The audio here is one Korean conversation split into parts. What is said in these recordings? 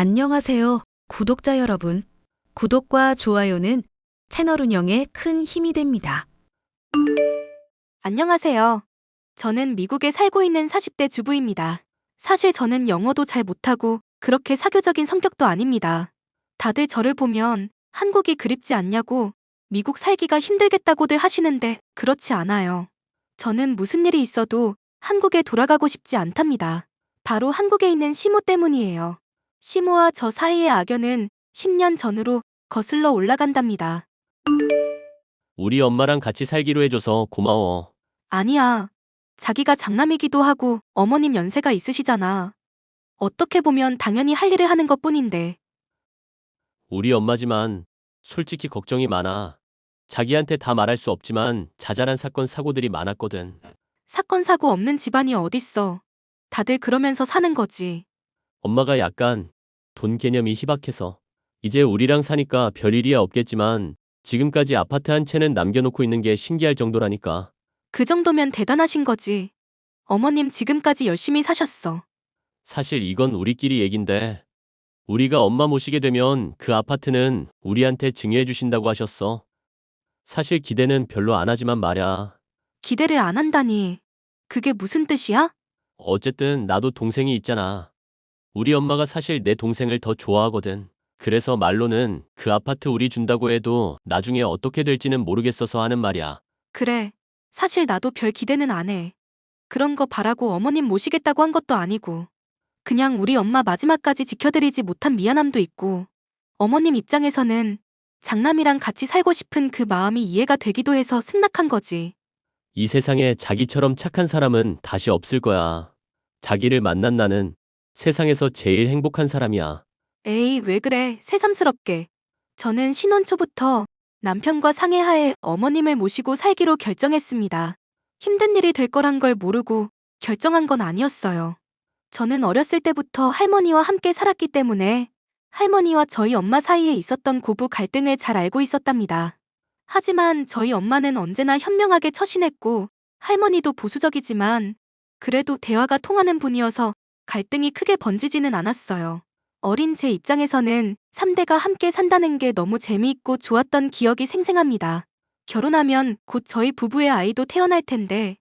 안녕하세요, 구독자 여러분. 구독과 좋아요는 채널 운영에 큰 힘이 됩니다. 안녕하세요. 저는 미국에 살고 있는 40대 주부입니다. 사실 저는 영어도 잘 못하고 그렇게 사교적인 성격도 아닙니다. 다들 저를 보면 한국이 그립지 않냐고 미국 살기가 힘들겠다고들 하시는데 그렇지 않아요. 저는 무슨 일이 있어도 한국에 돌아가고 싶지 않답니다. 바로 한국에 있는 시모 때문이에요. 시모와 저 사이의 악연은 10년 전으로 거슬러 올라간답니다. 우리 엄마랑 같이 살기로 해줘서 고마워. 아니야. 자기가 장남이기도 하고 어머님 연세가 있으시잖아. 어떻게 보면 당연히 할 일을 하는 것뿐인데. 우리 엄마지만 솔직히 걱정이 많아. 자기한테 다 말할 수 없지만 자잘한 사건 사고들이 많았거든. 사건 사고 없는 집안이 어딨어. 다들 그러면서 사는 거지. 엄마가 약간 돈 개념이 희박해서 이제 우리랑 사니까 별일이야 없겠지만 지금까지 아파트 한 채는 남겨놓고 있는 게 신기할 정도라니까. 그 정도면 대단하신 거지. 어머님 지금까지 열심히 사셨어. 사실 이건 우리끼리 얘긴데 우리가 엄마 모시게 되면 그 아파트는 우리한테 증여해 주신다고 하셨어. 사실 기대는 별로 안 하지만 말야. 기대를 안 한다니. 그게 무슨 뜻이야? 어쨌든 나도 동생이 있잖아. 우리 엄마가 사실 내 동생을 더 좋아하거든. 그래서 말로는 그 아파트 우리 준다고 해도 나중에 어떻게 될지는 모르겠어서 하는 말이야. 그래. 사실 나도 별 기대는 안 해. 그런 거 바라고 어머님 모시겠다고 한 것도 아니고. 그냥 우리 엄마 마지막까지 지켜드리지 못한 미안함도 있고. 어머님 입장에서는 장남이랑 같이 살고 싶은 그 마음이 이해가 되기도 해서 승낙한 거지. 이 세상에 자기처럼 착한 사람은 다시 없을 거야. 자기를 만난 나는 세상에서 제일 행복한 사람이야. 에이, 왜 그래, 새삼스럽게. 저는 신혼 초부터 남편과 상의하에 어머님을 모시고 살기로 결정했습니다. 힘든 일이 될 거란 걸 모르고 결정한 건 아니었어요. 저는 어렸을 때부터 할머니와 함께 살았기 때문에 할머니와 저희 엄마 사이에 있었던 고부 갈등을 잘 알고 있었답니다. 하지만 저희 엄마는 언제나 현명하게 처신했고 할머니도 보수적이지만 그래도 대화가 통하는 분이어서 갈등이 크게 번지지는 않았어요. 어린 제 입장에서는 3대가 함께 산다는 게 너무 재미있고 좋았던 기억이 생생합니다. 결혼하면 곧 저희 부부의 아이도 태어날 텐데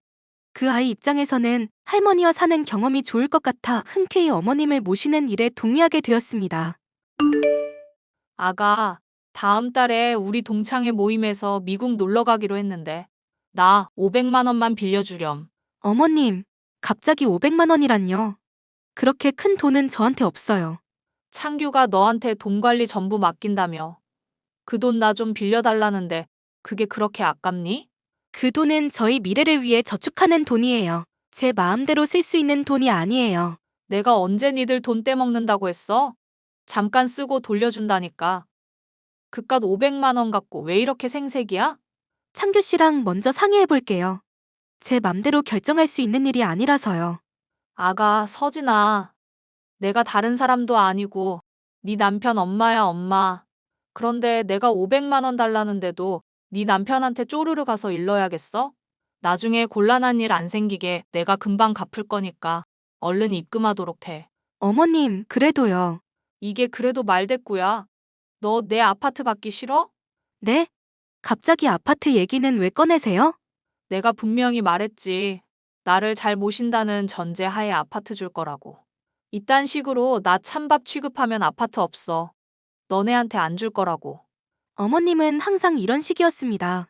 그 아이 입장에서는 할머니와 사는 경험이 좋을 것 같아 흔쾌히 어머님을 모시는 일에 동의하게 되었습니다. 아가, 다음 달에 우리 동창회 모임에서 미국 놀러 가기로 했는데, 나 500만 원만 빌려주렴. 어머님, 갑자기 500만 원이란요. 그렇게 큰 돈은 저한테 없어요. 창규가 너한테 돈 관리 전부 맡긴다며. 그 돈 나 좀 빌려달라는데, 그게 그렇게 아깝니? 그 돈은 저희 미래를 위해 저축하는 돈이에요. 제 마음대로 쓸 수 있는 돈이 아니에요. 내가 언제 니들 돈 떼먹는다고 했어? 잠깐 쓰고 돌려준다니까. 그깟 500만 원 갖고 왜 이렇게 생색이야? 창규 씨랑 먼저 상의해 볼게요. 제 맘대로 결정할 수 있는 일이 아니라서요. 아가, 서진아. 내가 다른 사람도 아니고 네 남편 엄마야, 엄마. 그런데 내가 500만 원 달라는데도 네 남편한테 쪼르르 가서 일러야겠어? 나중에 곤란한 일 안 생기게 내가 금방 갚을 거니까 얼른 입금하도록 해. 어머님, 그래도요. 이게 그래도 말대꾸야. 너 내 아파트 받기 싫어? 네? 갑자기 아파트 얘기는 왜 꺼내세요? 내가 분명히 말했지. 나를 잘 모신다는 전제 하에 아파트 줄 거라고. 이딴 식으로 나 찬밥 취급하면 아파트 없어. 너네한테 안 줄 거라고. 어머님은 항상 이런 식이었습니다.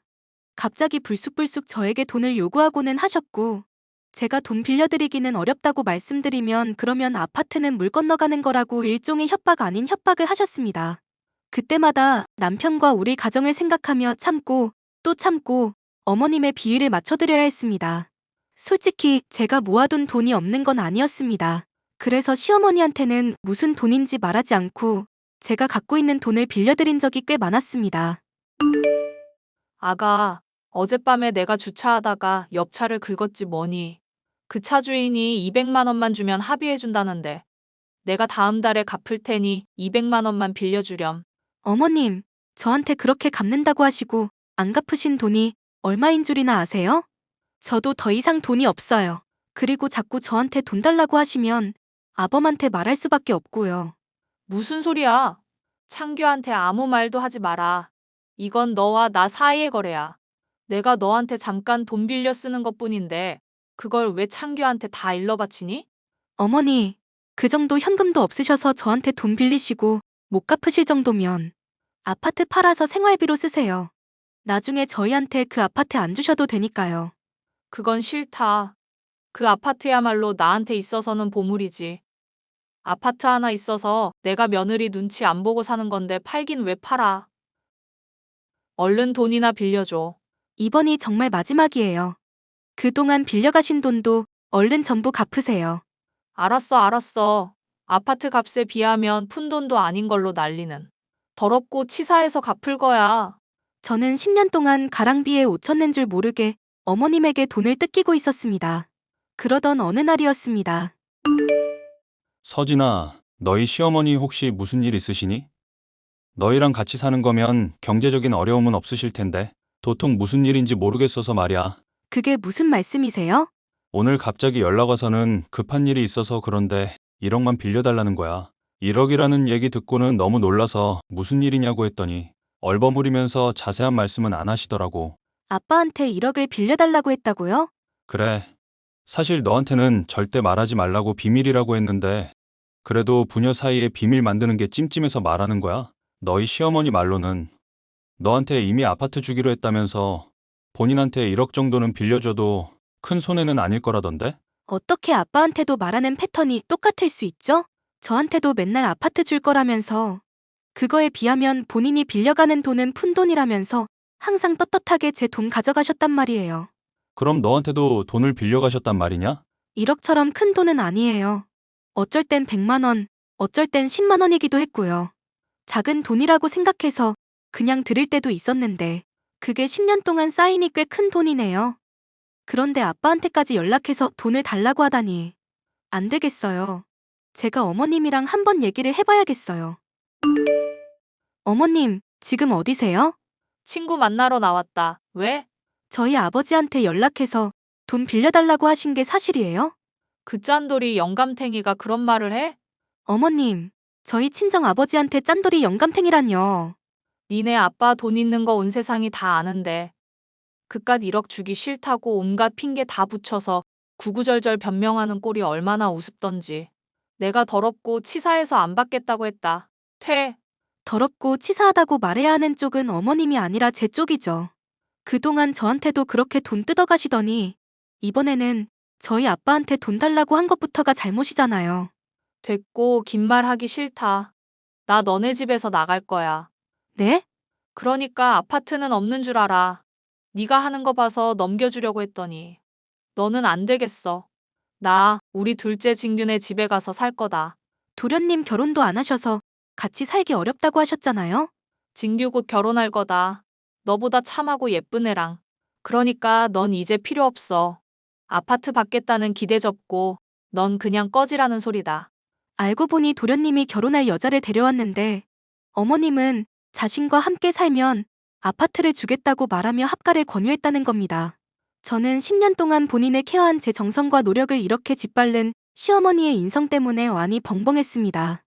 갑자기 불쑥불쑥 저에게 돈을 요구하고는 하셨고, 제가 돈 빌려드리기는 어렵다고 말씀드리면 그러면 아파트는 물 건너가는 거라고 일종의 협박 아닌 협박을 하셨습니다. 그때마다 남편과 우리 가정을 생각하며 참고 또 참고 어머님의 비위를 맞춰드려야 했습니다. 솔직히 제가 모아둔 돈이 없는 건 아니었습니다. 그래서 시어머니한테는 무슨 돈인지 말하지 않고 제가 갖고 있는 돈을 빌려드린 적이 꽤 많았습니다. 아가, 어젯밤에 내가 주차하다가 옆차를 긁었지 뭐니. 그 차 주인이 200만 원만 주면 합의해준다는데 내가 다음 달에 갚을 테니 200만 원만 빌려주렴. 어머님, 저한테 그렇게 갚는다고 하시고 안 갚으신 돈이 얼마인 줄이나 아세요? 저도 더 이상 돈이 없어요. 그리고 자꾸 저한테 돈 달라고 하시면 아범한테 말할 수밖에 없고요. 무슨 소리야? 창규한테 아무 말도 하지 마라. 이건 너와 나 사이의 거래야. 내가 너한테 잠깐 돈 빌려 쓰는 것뿐인데 그걸 왜 창규한테 다 일러 바치니? 어머니, 그 정도 현금도 없으셔서 저한테 돈 빌리시고 못 갚으실 정도면 아파트 팔아서 생활비로 쓰세요. 나중에 저희한테 그 아파트 안 주셔도 되니까요. 그건 싫다. 그 아파트야말로 나한테 있어서는 보물이지. 아파트 하나 있어서 내가 며느리 눈치 안 보고 사는 건데 팔긴 왜 팔아? 얼른 돈이나 빌려줘. 이번이 정말 마지막이에요. 그동안 빌려가신 돈도 얼른 전부 갚으세요. 알았어, 알았어. 아파트 값에 비하면 푼돈도 아닌 걸로 난리는. 더럽고 치사해서 갚을 거야. 저는 10년 동안 가랑비에 5천 낸 줄 모르게 어머님에게 돈을 뜯기고 있었습니다. 그러던 어느 날이었습니다. 서진아, 너희 시어머니 혹시 무슨 일 있으시니? 너희랑 같이 사는 거면 경제적인 어려움은 없으실 텐데 도통 무슨 일인지 모르겠어서 말이야. 그게 무슨 말씀이세요? 오늘 갑자기 연락 와서는 급한 일이 있어서 그런데 1억만 빌려달라는 거야. 1억이라는 얘기 듣고는 너무 놀라서 무슨 일이냐고 했더니 얼버무리면서 자세한 말씀은 안 하시더라고. 아빠한테 1억을 빌려달라고 했다고요? 그래. 사실 너한테는 절대 말하지 말라고 비밀이라고 했는데 그래도 부녀 사이에 비밀 만드는 게 찜찜해서 말하는 거야. 너희 시어머니 말로는 너한테 이미 아파트 주기로 했다면서 본인한테 1억 정도는 빌려줘도 큰 손해는 아닐 거라던데? 어떻게 아빠한테도 말하는 패턴이 똑같을 수 있죠? 저한테도 맨날 아파트 줄 거라면서 그거에 비하면 본인이 빌려가는 돈은 푼돈이라면서 항상 떳떳하게 제 돈 가져가셨단 말이에요. 그럼 너한테도 돈을 빌려가셨단 말이냐? 1억처럼 큰 돈은 아니에요. 어쩔 땐 100만 원, 어쩔 땐 10만 원이기도 했고요. 작은 돈이라고 생각해서 그냥 드릴 때도 있었는데 그게 10년 동안 쌓이니 꽤 큰 돈이네요. 그런데 아빠한테까지 연락해서 돈을 달라고 하다니. 안 되겠어요. 제가 어머님이랑 한번 얘기를 해봐야겠어요. 어머님, 지금 어디세요? 친구 만나러 나왔다. 왜? 저희 아버지한테 연락해서 돈 빌려달라고 하신 게 사실이에요? 그 짠돌이 영감탱이가 그런 말을 해? 어머님, 저희 친정 아버지한테 짠돌이 영감탱이란요. 니네 아빠 돈 있는 거 온 세상이 다 아는데. 그깟 1억 주기 싫다고 온갖 핑계 다 붙여서 구구절절 변명하는 꼴이 얼마나 우습던지. 내가 더럽고 치사해서 안 받겠다고 했다. 퇴. 더럽고 치사하다고 말해야 하는 쪽은 어머님이 아니라 제 쪽이죠. 그동안 저한테도 그렇게 돈 뜯어가시더니 이번에는 저희 아빠한테 돈 달라고 한 것부터가 잘못이잖아요. 됐고 긴 말 하기 싫다. 나 너네 집에서 나갈 거야. 네? 그러니까 아파트는 없는 줄 알아. 네가 하는 거 봐서 넘겨주려고 했더니 너는 안 되겠어. 나 우리 둘째 진균의 집에 가서 살 거다. 도련님 결혼도 안 하셔서 같이 살기 어렵다고 하셨잖아요. 진규 곧 결혼할 거다. 너보다 참하고 예쁜 애랑. 그러니까 넌 이제 필요 없어. 아파트 받겠다는 기대 접고 넌 그냥 꺼지라는 소리다. 알고 보니 도련님이 결혼할 여자를 데려왔는데 어머님은 자신과 함께 살면 아파트를 주겠다고 말하며 합가를 권유했다는 겁니다. 저는 10년 동안 본인을 케어한 제 정성과 노력을 이렇게 짓밟는 시어머니의 인성 때문에 완이 벙벙했습니다.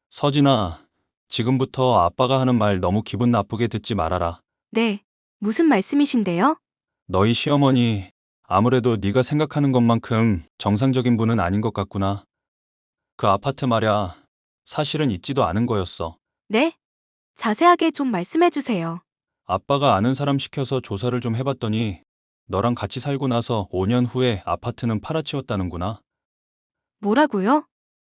서진아, 지금부터 아빠가 하는 말 너무 기분 나쁘게 듣지 말아라. 네, 무슨 말씀이신데요? 너희 시어머니 아무래도 네가 생각하는 것만큼 정상적인 분은 아닌 것 같구나. 그 아파트 말야 사실은 있지도 않은 거였어. 네? 자세하게 좀 말씀해 주세요. 아빠가 아는 사람 시켜서 조사를 좀 해봤더니 너랑 같이 살고 나서 5년 후에 아파트는 팔아치웠다는구나. 뭐라고요?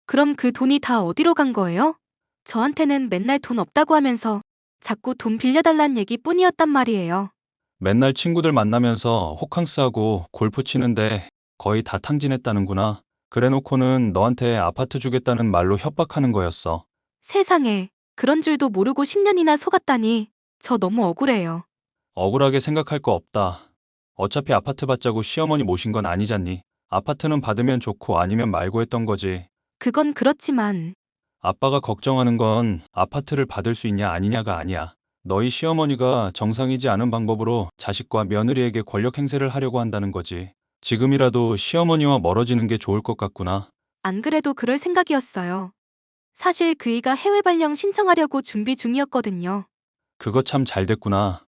그럼 그 돈이 다 어디로 간 거예요? 저한테는 맨날 돈 없다고 하면서 자꾸 돈 빌려달란 얘기 뿐이었단 말이에요. 맨날 친구들 만나면서 호캉스하고 골프 치는데 거의 다 탕진했다는구나. 그래놓고는 너한테 아파트 주겠다는 말로 협박하는 거였어. 세상에, 그런 줄도 모르고 10년이나 속았다니 저 너무 억울해요. 억울하게 생각할 거 없다. 어차피 아파트 받자고 시어머니 모신 건 아니잖니. 아파트는 받으면 좋고 아니면 말고 했던 거지. 그건 그렇지만 아빠가 걱정하는 건 아파트를 받을 수 있냐 아니냐가 아니야. 너희 시어머니가 정상이지 않은 방법으로 자식과 며느리에게 권력 행세를 하려고 한다는 거지. 지금이라도 시어머니와 멀어지는 게 좋을 것 같구나. 안 그래도 그럴 생각이었어요. 사실 그이가 해외 발령 신청하려고 준비 중이었거든요. 그거 참 잘 됐구나.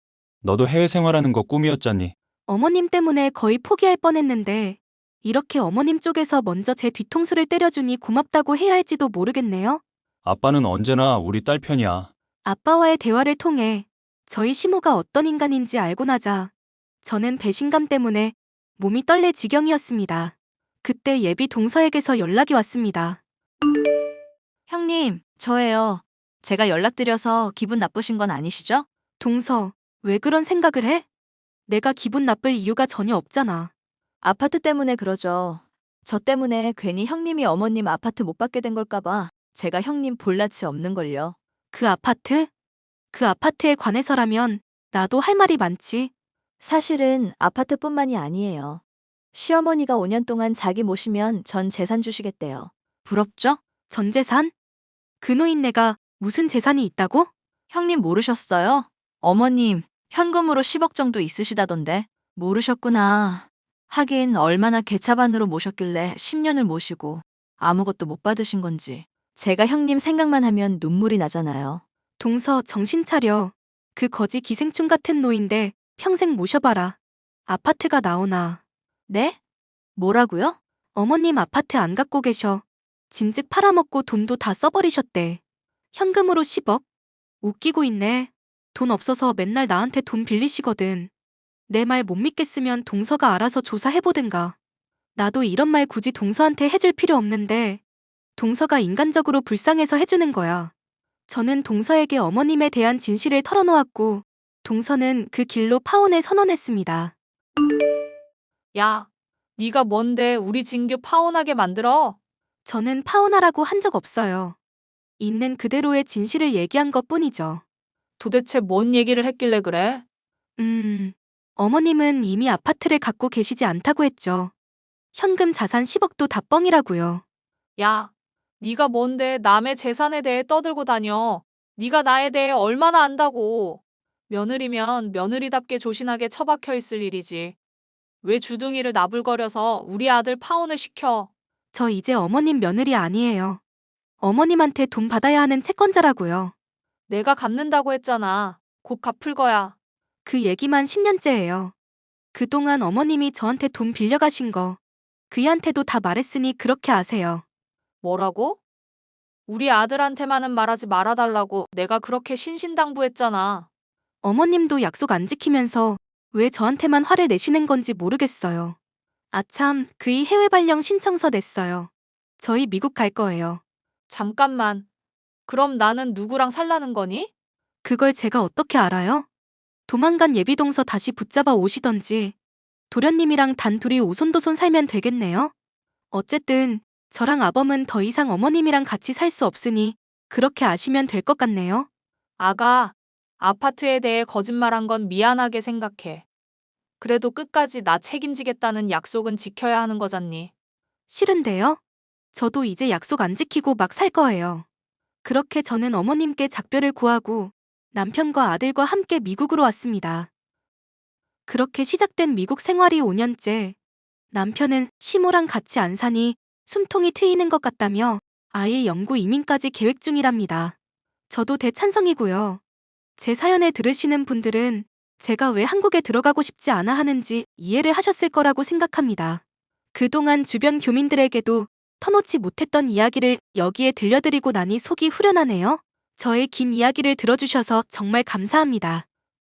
너도 해외 생활하는 거 꿈이었잖니. 어머님 때문에 거의 포기할 뻔했는데 이렇게 어머님 쪽에서 먼저 제 뒤통수를 때려주니 고맙다고 해야 할지도 모르겠네요. 아빠는 언제나 우리 딸 편이야. 아빠와의 대화를 통해 저희 시모가 어떤 인간인지 알고 나자 저는 배신감 때문에 몸이 떨릴 지경이었습니다. 그때 예비 동서에게서 연락이 왔습니다. 형님, 저예요. 제가 연락드려서 기분 나쁘신 건 아니시죠? 동서, 왜 그런 생각을 해? 내가 기분 나쁠 이유가 전혀 없잖아. 아파트 때문에 그러죠. 저 때문에 괜히 형님이 어머님 아파트 못 받게 된 걸까봐 제가 형님 볼낯이 없는걸요. 그 아파트? 그 아파트에 관해서라면 나도 할 말이 많지. 사실은 아파트뿐만이 아니에요. 시어머니가 5년 동안 자기 모시면 전 재산 주시겠대요. 부럽죠? 전 재산? 그 노인네가 무슨 재산이 있다고? 형님 모르셨어요? 어머님, 현금으로 10억 정도 있으시다던데. 모르셨구나. 하긴 얼마나 개차반으로 모셨길래 10년을 모시고 아무것도 못 받으신 건지. 제가 형님 생각만 하면 눈물이 나잖아요. 동서, 정신 차려. 그 거지 기생충 같은 노인데 평생 모셔봐라. 아파트가 나오나. 네? 뭐라고요? 어머님 아파트 안 갖고 계셔. 진즉 팔아먹고 돈도 다 써버리셨대. 현금으로 10억? 웃기고 있네. 돈 없어서 맨날 나한테 돈 빌리시거든. 내 말 못 믿겠으면 동서가 알아서 조사해보든가. 나도 이런 말 굳이 동서한테 해줄 필요 없는데 동서가 인간적으로 불쌍해서 해주는 거야. 저는 동서에게 어머님에 대한 진실을 털어놓았고 동서는 그 길로 파혼을 선언했습니다. 야, 네가 뭔데 우리 진규 파혼하게 만들어? 저는 파혼하라고 한 적 없어요. 있는 그대로의 진실을 얘기한 것뿐이죠. 도대체 뭔 얘기를 했길래 그래? 어머님은 이미 아파트를 갖고 계시지 않다고 했죠. 현금 자산 10억도 다 뻥이라고요. 야, 네가 뭔데 남의 재산에 대해 떠들고 다녀. 네가 나에 대해 얼마나 안다고. 며느리면 며느리답게 조신하게 처박혀 있을 일이지. 왜 주둥이를 나불거려서 우리 아들 파혼을 시켜? 저 이제 어머님 며느리 아니에요. 어머님한테 돈 받아야 하는 채권자라고요. 내가 갚는다고 했잖아. 곧 갚을 거야. 그 얘기만 10년째예요. 그동안 어머님이 저한테 돈 빌려가신 거 그이한테도 다 말했으니 그렇게 아세요. 뭐라고? 우리 아들한테만은 말하지 말아달라고 내가 그렇게 신신당부했잖아. 어머님도 약속 안 지키면서 왜 저한테만 화를 내시는 건지 모르겠어요. 아참, 그이 해외 발령 신청서 냈어요. 저희 미국 갈 거예요. 잠깐만. 그럼 나는 누구랑 살라는 거니? 그걸 제가 어떻게 알아요? 도망간 예비동서 다시 붙잡아 오시던지 도련님이랑 단둘이 오손도손 살면 되겠네요. 어쨌든 저랑 아범은 더 이상 어머님이랑 같이 살 수 없으니 그렇게 아시면 될 것 같네요. 아가, 아파트에 대해 거짓말한 건 미안하게 생각해. 그래도 끝까지 나 책임지겠다는 약속은 지켜야 하는 거잖니. 싫은데요? 저도 이제 약속 안 지키고 막 살 거예요. 그렇게 저는 어머님께 작별을 구하고 남편과 아들과 함께 미국으로 왔습니다. 그렇게 시작된 미국 생활이 5년째. 남편은 시모랑 같이 안 사니 숨통이 트이는 것 같다며 아예 영구 이민까지 계획 중이랍니다. 저도 대찬성이고요. 제 사연을 들으시는 분들은 제가 왜 한국에 들어가고 싶지 않아 하는지 이해를 하셨을 거라고 생각합니다. 그동안 주변 교민들에게도 터놓지 못했던 이야기를 여기에 들려드리고 나니 속이 후련하네요. 저의 긴 이야기를 들어주셔서 정말 감사합니다.